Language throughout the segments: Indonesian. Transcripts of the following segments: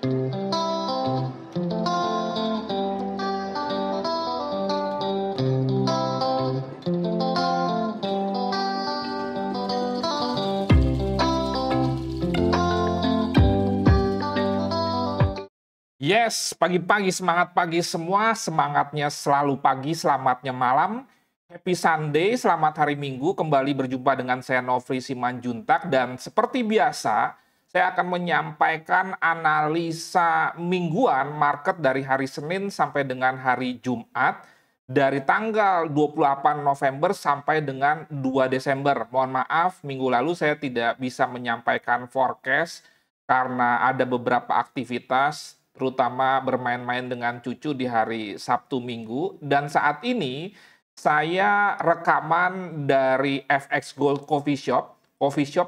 Yes, pagi-pagi, semangat pagi semua, semangatnya selalu pagi, selamatnya malam. Happy Sunday, selamat hari Minggu, kembali berjumpa dengan saya Nofri Simanjuntak, dan seperti biasa, saya akan menyampaikan analisa mingguan market dari hari Senin sampai dengan hari Jumat, dari tanggal 28 November sampai dengan 2 Desember. Mohon maaf, minggu lalu saya tidak bisa menyampaikan forecast, karena ada beberapa aktivitas, terutama bermain-main dengan cucu di hari Sabtu Minggu. Dan saat ini saya rekaman dari FX Gold Coffee Shop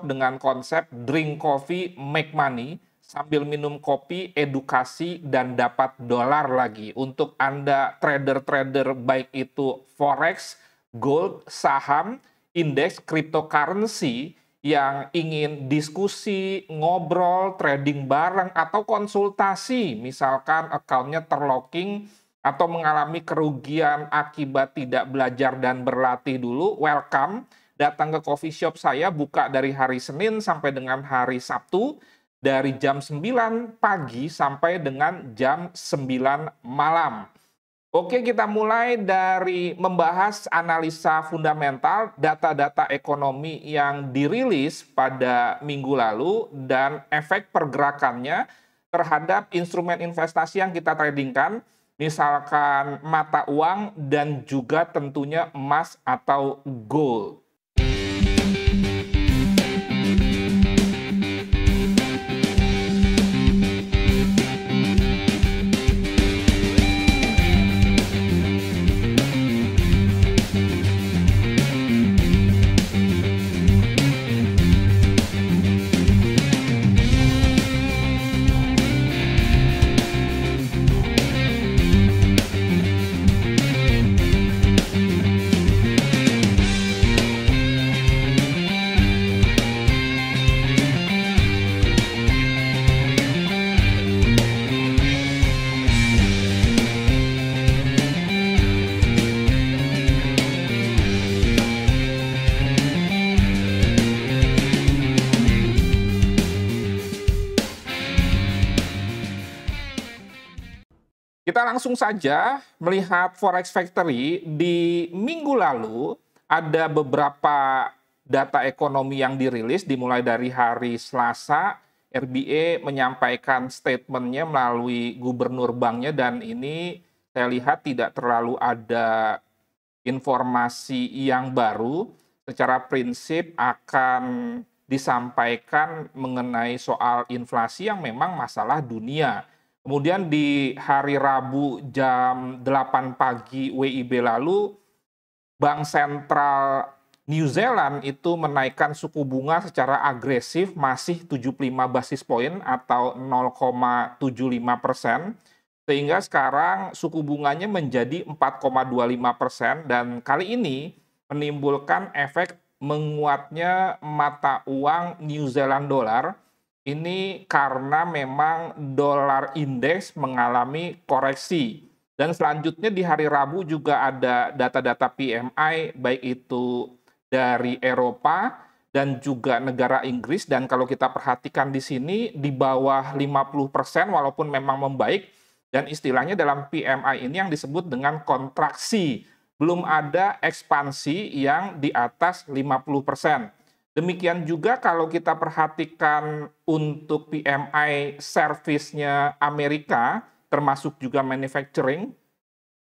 dengan konsep drink coffee, make money, sambil minum kopi, edukasi, dan dapat dolar lagi. Untuk Anda trader-trader baik itu forex, gold, saham, indeks, cryptocurrency, yang ingin diskusi, ngobrol, trading bareng, atau konsultasi, misalkan akunnya terlocking atau mengalami kerugian akibat tidak belajar dan berlatih dulu, welcome. Datang ke coffee shop saya, buka dari hari Senin sampai dengan hari Sabtu, dari jam 9 pagi sampai dengan jam 9 malam. Oke, kita mulai dari membahas analisa fundamental data-data ekonomi yang dirilis pada minggu lalu dan efek pergerakannya terhadap instrumen investasi yang kita tradingkan, misalkan mata uang dan juga tentunya emas atau gold. Kita langsung saja melihat Forex Factory. Di minggu lalu ada beberapa data ekonomi yang dirilis, dimulai dari hari Selasa. RBA menyampaikan statementnya melalui gubernur banknya, dan ini saya lihat tidak terlalu ada informasi yang baru. Secara prinsip akan disampaikan mengenai soal inflasi yang memang masalah dunia. Kemudian di hari Rabu jam 8 pagi WIB lalu, Bank Sentral New Zealand itu menaikkan suku bunga secara agresif, masih 75 basis poin atau 0,75%, sehingga sekarang suku bunganya menjadi 4,25%, dan kali ini menimbulkan efek menguatnya mata uang New Zealand dollar. Ini karena memang dolar indeks mengalami koreksi. Dan selanjutnya di hari Rabu juga ada data-data PMI, baik itu dari Eropa dan juga negara Inggris. Dan kalau kita perhatikan di sini di bawah 50%, walaupun memang membaik. Dan istilahnya dalam PMI ini yang disebut dengan kontraksi. Belum ada ekspansi yang di atas 50%. Demikian juga kalau kita perhatikan untuk PMI service-nya Amerika, termasuk juga manufacturing,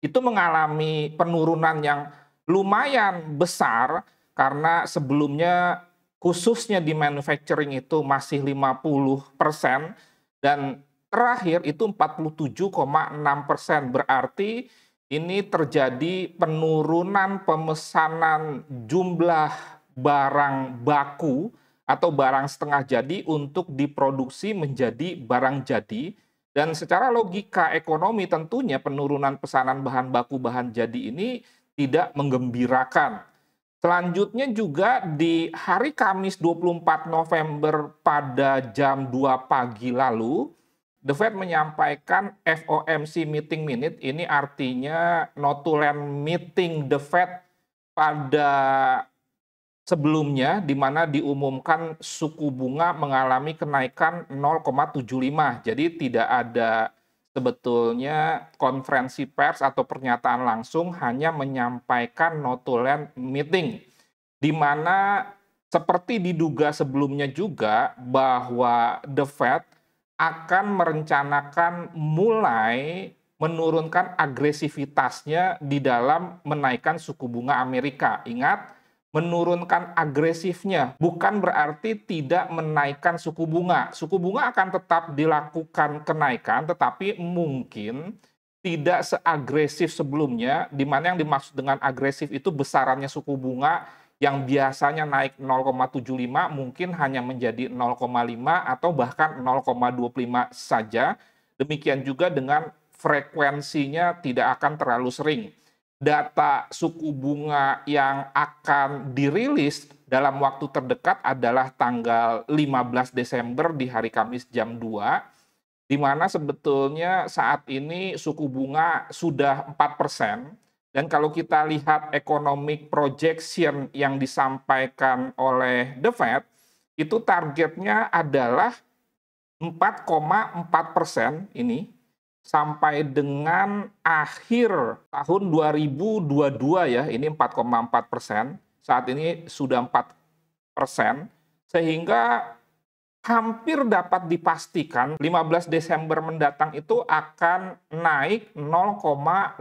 itu mengalami penurunan yang lumayan besar, karena sebelumnya khususnya di manufacturing itu masih 50%, dan terakhir itu 47,6%. Berarti ini terjadi penurunan pemesanan jumlah barang baku atau barang setengah jadi untuk diproduksi menjadi barang jadi. Dan secara logika ekonomi tentunya penurunan pesanan bahan baku bahan jadi ini tidak menggembirakan. Selanjutnya juga di hari Kamis 24 November pada jam 2 pagi lalu, The Fed menyampaikan FOMC meeting minute, ini artinya notulen meeting The Fed pada sebelumnya, di mana diumumkan suku bunga mengalami kenaikan 0,75. Jadi tidak ada sebetulnya konferensi pers atau pernyataan langsung, hanya menyampaikan notulen meeting. Di mana seperti diduga sebelumnya juga bahwa The Fed akan merencanakan mulai menurunkan agresivitasnya di dalam menaikkan suku bunga Amerika. Ingat, menurunkan agresifnya bukan berarti tidak menaikkan suku bunga. Suku bunga akan tetap dilakukan kenaikan, tetapi mungkin tidak seagresif sebelumnya, di mana yang dimaksud dengan agresif itu besarannya suku bunga yang biasanya naik 0,75 mungkin hanya menjadi 0,5 atau bahkan 0,25 saja. Demikian juga dengan frekuensinya tidak akan terlalu sering. Data suku bunga yang akan dirilis dalam waktu terdekat adalah tanggal 15 Desember di hari Kamis jam 2, di mana sebetulnya saat ini suku bunga sudah 4%. Dan kalau kita lihat economic projection yang disampaikan oleh The Fed, itu targetnya adalah 4,4% ini sampai dengan akhir tahun 2022 ya, ini 4,4%. Saat ini sudah 4%, sehingga hampir dapat dipastikan 15 Desember mendatang itu akan naik 0,5%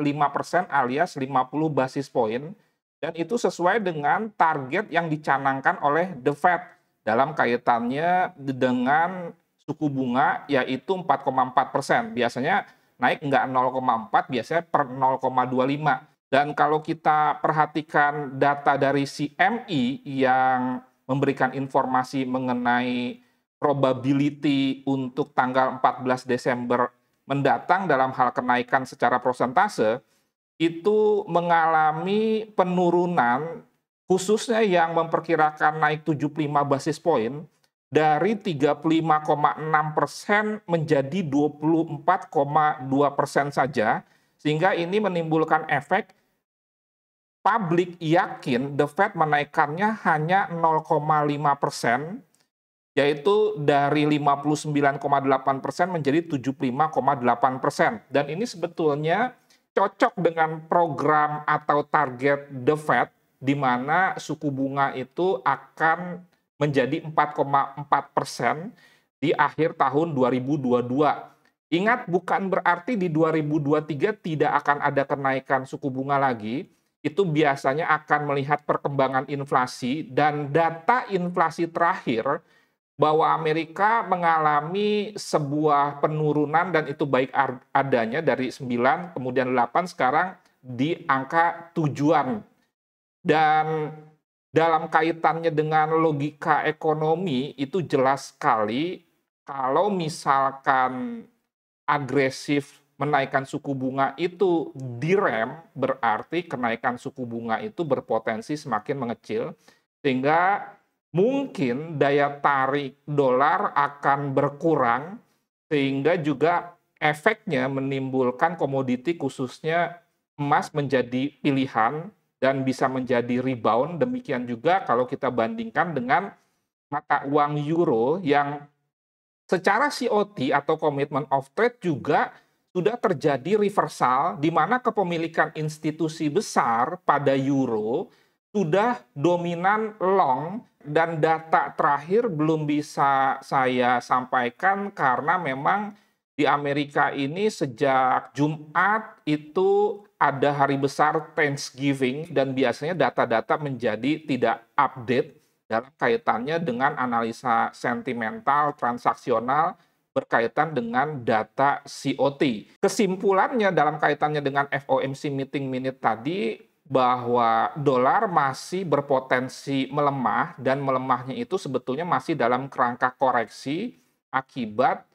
alias 50 basis poin, dan itu sesuai dengan target yang dicanangkan oleh The Fed dalam kaitannya dengan suku bunga, yaitu 4,4%. Biasanya naik nggak 0,4, biasanya per 0,25. Dan kalau kita perhatikan data dari CME yang memberikan informasi mengenai probability untuk tanggal 14 Desember mendatang dalam hal kenaikan secara persentase, itu mengalami penurunan, khususnya yang memperkirakan naik 75 basis poin, dari 35,6% menjadi 24,2% saja, sehingga ini menimbulkan efek publik yakin The Fed menaikkannya hanya 0,5%, yaitu dari 59,8% menjadi 75,8%. Dan ini sebetulnya cocok dengan program atau target The Fed, di mana suku bunga itu akan menjadi 4,4% di akhir tahun 2022. Ingat, bukan berarti di 2023 tidak akan ada kenaikan suku bunga lagi. Itu biasanya akan melihat perkembangan inflasi, dan data inflasi terakhir bahwa Amerika mengalami sebuah penurunan, dan itu baik adanya dari 9, kemudian 8, sekarang di angka tujuan. Dan dalam kaitannya dengan logika ekonomi, itu jelas sekali kalau misalkan agresif menaikkan suku bunga itu direm, berarti kenaikan suku bunga itu berpotensi semakin mengecil, sehingga mungkin daya tarik dolar akan berkurang, sehingga juga efeknya menimbulkan komoditi khususnya emas menjadi pilihan dan bisa menjadi rebound. Demikian juga kalau kita bandingkan dengan mata uang euro yang secara COT atau Commitment of Trade juga sudah terjadi reversal, di mana kepemilikan institusi besar pada euro sudah dominan long, dan data terakhir belum bisa saya sampaikan karena memang di Amerika ini sejak Jumat itu ada hari besar Thanksgiving, dan biasanya data-data menjadi tidak update dalam kaitannya dengan analisa sentimental transaksional berkaitan dengan data COT. Kesimpulannya dalam kaitannya dengan FOMC meeting minute tadi, bahwa dolar masih berpotensi melemah, dan melemahnya itu sebetulnya masih dalam kerangka koreksi akibat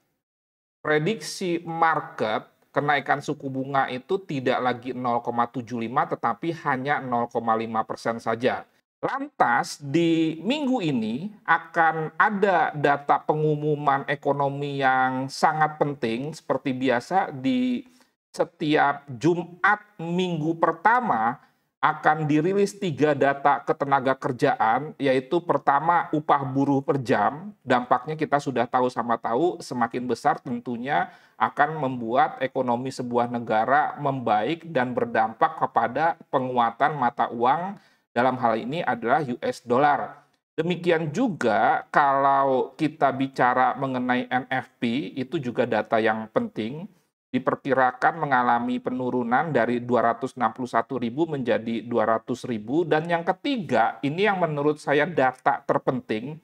prediksi market kenaikan suku bunga itu tidak lagi 0,75 tetapi hanya 0,5% saja. Lantas di minggu ini akan ada data pengumuman ekonomi yang sangat penting seperti biasa di setiap Jumat minggu pertama akan dirilis 3 data ketenaga kerjaan, yaitu pertama upah buruh per jam. Dampaknya kita sudah tahu sama tahu, semakin besar tentunya akan membuat ekonomi sebuah negara membaik dan berdampak kepada penguatan mata uang, dalam hal ini adalah US dollar. Demikian juga kalau kita bicara mengenai NFP, itu juga data yang penting, diperkirakan mengalami penurunan dari 261.000 menjadi 200.000. Dan yang ketiga, ini yang menurut saya data terpenting,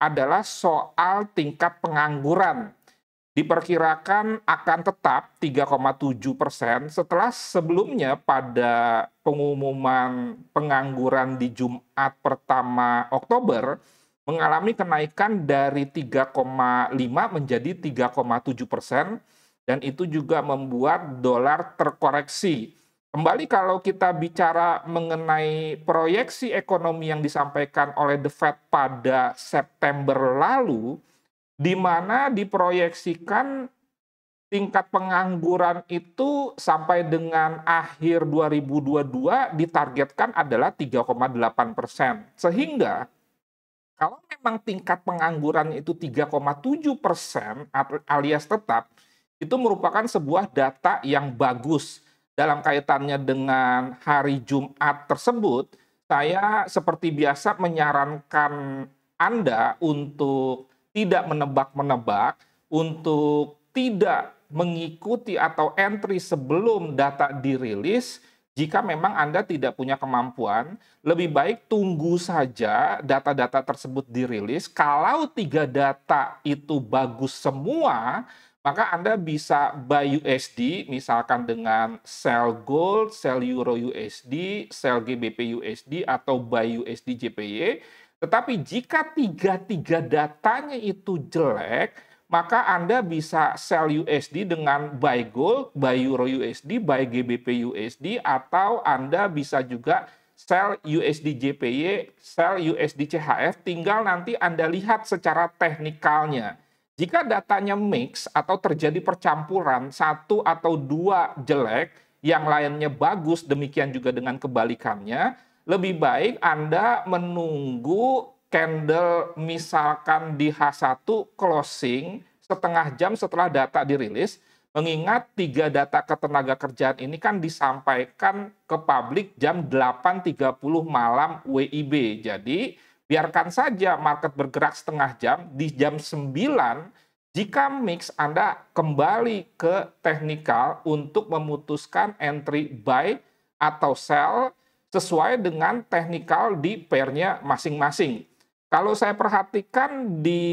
adalah soal tingkat pengangguran. Diperkirakan akan tetap 3,7% setelah sebelumnya pada pengumuman pengangguran di Jumat pertama Oktober mengalami kenaikan dari 3,5 menjadi 3,7%, dan itu juga membuat dolar terkoreksi. Kembali kalau kita bicara mengenai proyeksi ekonomi yang disampaikan oleh The Fed pada September lalu, di mana diproyeksikan tingkat pengangguran itu sampai dengan akhir 2022 ditargetkan adalah 3,8%. Sehingga kalau memang tingkat pengangguran itu 3,7% alias tetap, itu merupakan sebuah data yang bagus. Dalam kaitannya dengan hari Jumat tersebut, saya seperti biasa menyarankan Anda untuk tidak menebak-menebak, untuk tidak mengikuti atau entry sebelum data dirilis. Jika memang Anda tidak punya kemampuan, lebih baik tunggu saja data-data tersebut dirilis. Kalau 3 data itu bagus semua, maka Anda bisa buy USD, misalkan dengan sell gold, sell euro USD, sell GBP USD, atau buy USD JPY. Tetapi jika tiga datanya itu jelek, maka Anda bisa sell USD dengan buy gold, buy euro USD, buy GBP USD, atau Anda bisa juga sell USD JPY, sell USD CHF, tinggal nanti Anda lihat secara teknikalnya. Jika datanya mix atau terjadi percampuran, 1 atau 2 jelek, yang lainnya bagus, demikian juga dengan kebalikannya, lebih baik Anda menunggu candle misalkan di H1 closing setengah jam setelah data dirilis, mengingat 3 data ketenaga kerjaan ini kan disampaikan ke publik jam 8.30 malam WIB. Jadi biarkan saja market bergerak setengah jam, di jam 9 jika mix Anda kembali ke teknikal untuk memutuskan entry buy atau sell sesuai dengan teknikal di pairnya masing-masing. Kalau saya perhatikan di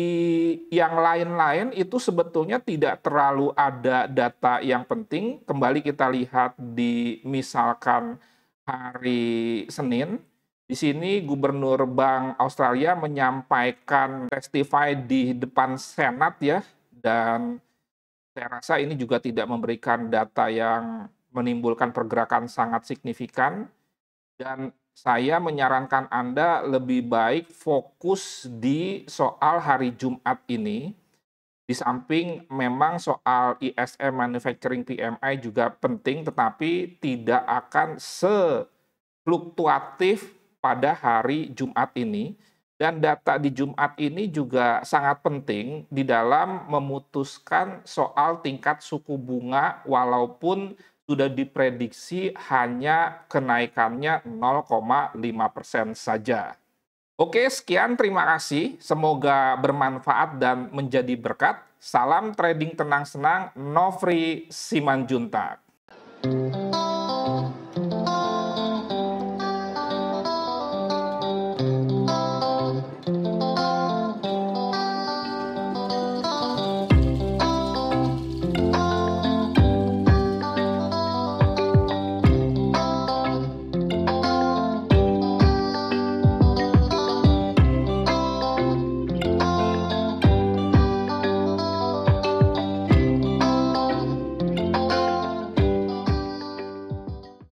yang lain-lain itu sebetulnya tidak terlalu ada data yang penting. Kembali kita lihat di misalkan hari Senin. Di sini Gubernur Bank Australia menyampaikan testify di depan Senat ya, dan saya rasa ini juga tidak memberikan data yang menimbulkan pergerakan sangat signifikan. Dan saya menyarankan Anda lebih baik fokus di soal hari Jumat ini. Di samping memang soal ISM Manufacturing PMI juga penting, tetapi tidak akan sefluktuatif pada hari Jumat ini. Dan data di Jumat ini juga sangat penting di dalam memutuskan soal tingkat suku bunga, walaupun sudah diprediksi hanya kenaikannya 0,5% saja. Oke, sekian, terima kasih. Semoga bermanfaat dan menjadi berkat. Salam trading tenang senang, Nofri Simanjuntak.